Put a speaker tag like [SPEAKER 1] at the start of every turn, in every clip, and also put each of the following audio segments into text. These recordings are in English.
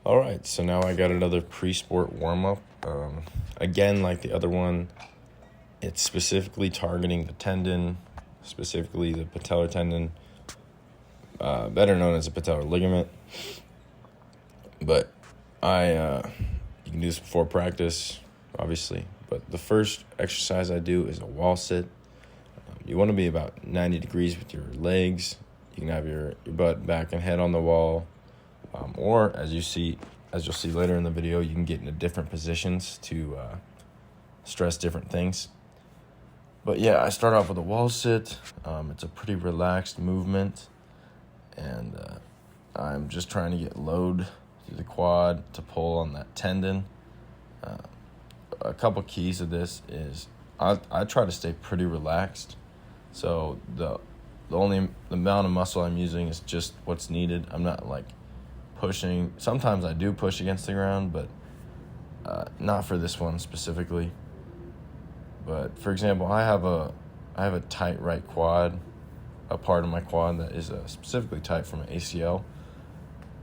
[SPEAKER 1] All right, so now I got another pre-sport warm-up. Again, like the other one, it's specifically targeting the tendon, specifically the patellar tendon, better known as the patellar ligament. But you can do this before practice, obviously. But the first exercise I do is a wall sit. You want to be about 90 degrees with your legs. You can have your butt, back, and head on the wall. Or as you'll see later in the video, you can get into different positions to stress different things. But yeah, I start off with a wall sit. It's a pretty relaxed movement, and I'm just trying to get load through the quad to pull on that tendon. A couple keys of this is I try to stay pretty relaxed. So the amount of muscle I'm using is just what's needed. I'm not like pushing. Sometimes I do push against the ground, but not for this one specifically. But for example, I have a tight right quad, a part of my quad that is specifically tight from an ACL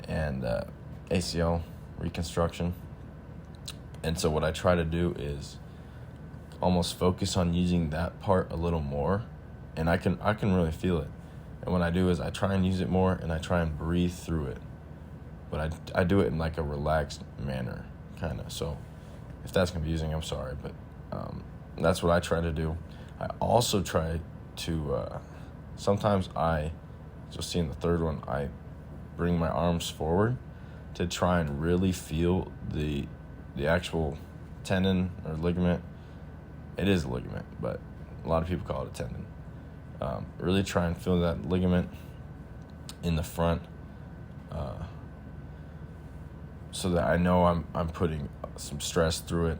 [SPEAKER 1] and ACL reconstruction. And so what I try to do is almost focus on using that part a little more, and I can really feel it. And what I do is I try and use it more, and I try and breathe through it. But I do it in like a relaxed manner, kind of. So if that's confusing, I'm sorry. But that's what I try to do. I also try to, sometimes you'll see in the third one, I bring my arms forward to try and really feel the actual tendon or ligament. It is a ligament, but a lot of people call it a tendon. Really try and feel that ligament in the front, so that I know I'm putting some stress through it.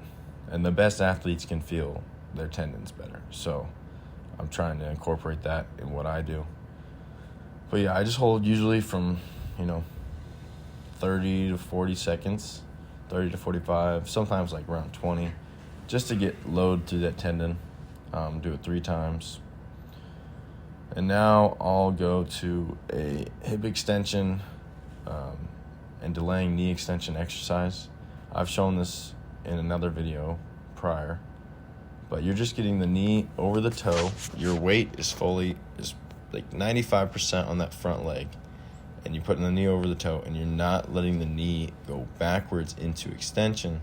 [SPEAKER 1] And the best athletes can feel their tendons better. So I'm trying to incorporate that in what I do. But yeah, I just hold usually from, 30 to 40 seconds, 30 to 45, sometimes like around 20, just to get load through that tendon. Do it 3 times. And now I'll go to a hip extension and delaying knee extension exercise. I've shown this in another video prior, but you're just getting the knee over the toe. Your weight is like 95% on that front leg, and you're putting the knee over the toe, and you're not letting the knee go backwards into extension,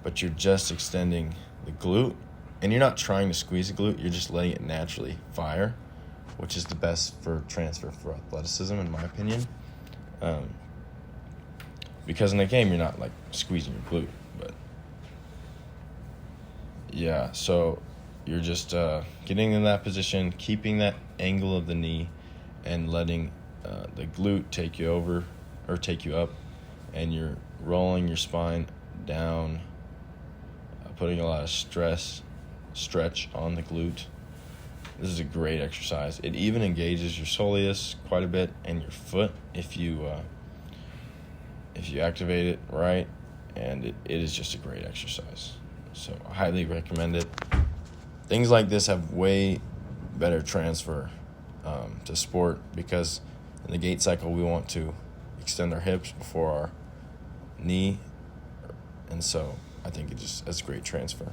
[SPEAKER 1] but you're just extending the glute, and you're not trying to squeeze the glute, you're just letting it naturally fire, which is the best for transfer for athleticism, in my opinion. Because in the game, you're not like squeezing your glute, but yeah, so you're just getting in that position, keeping that angle of the knee, and letting the glute take you over or take you up, and you're rolling your spine down, putting a lot of stretch on the glute. This is a great exercise. It even engages your soleus quite a bit and your foot if you activate it right, and it is just a great exercise. So I highly recommend it. Things like this have way better transfer to sport, because in the gait cycle we want to extend our hips before our knee, and so I think it's great transfer.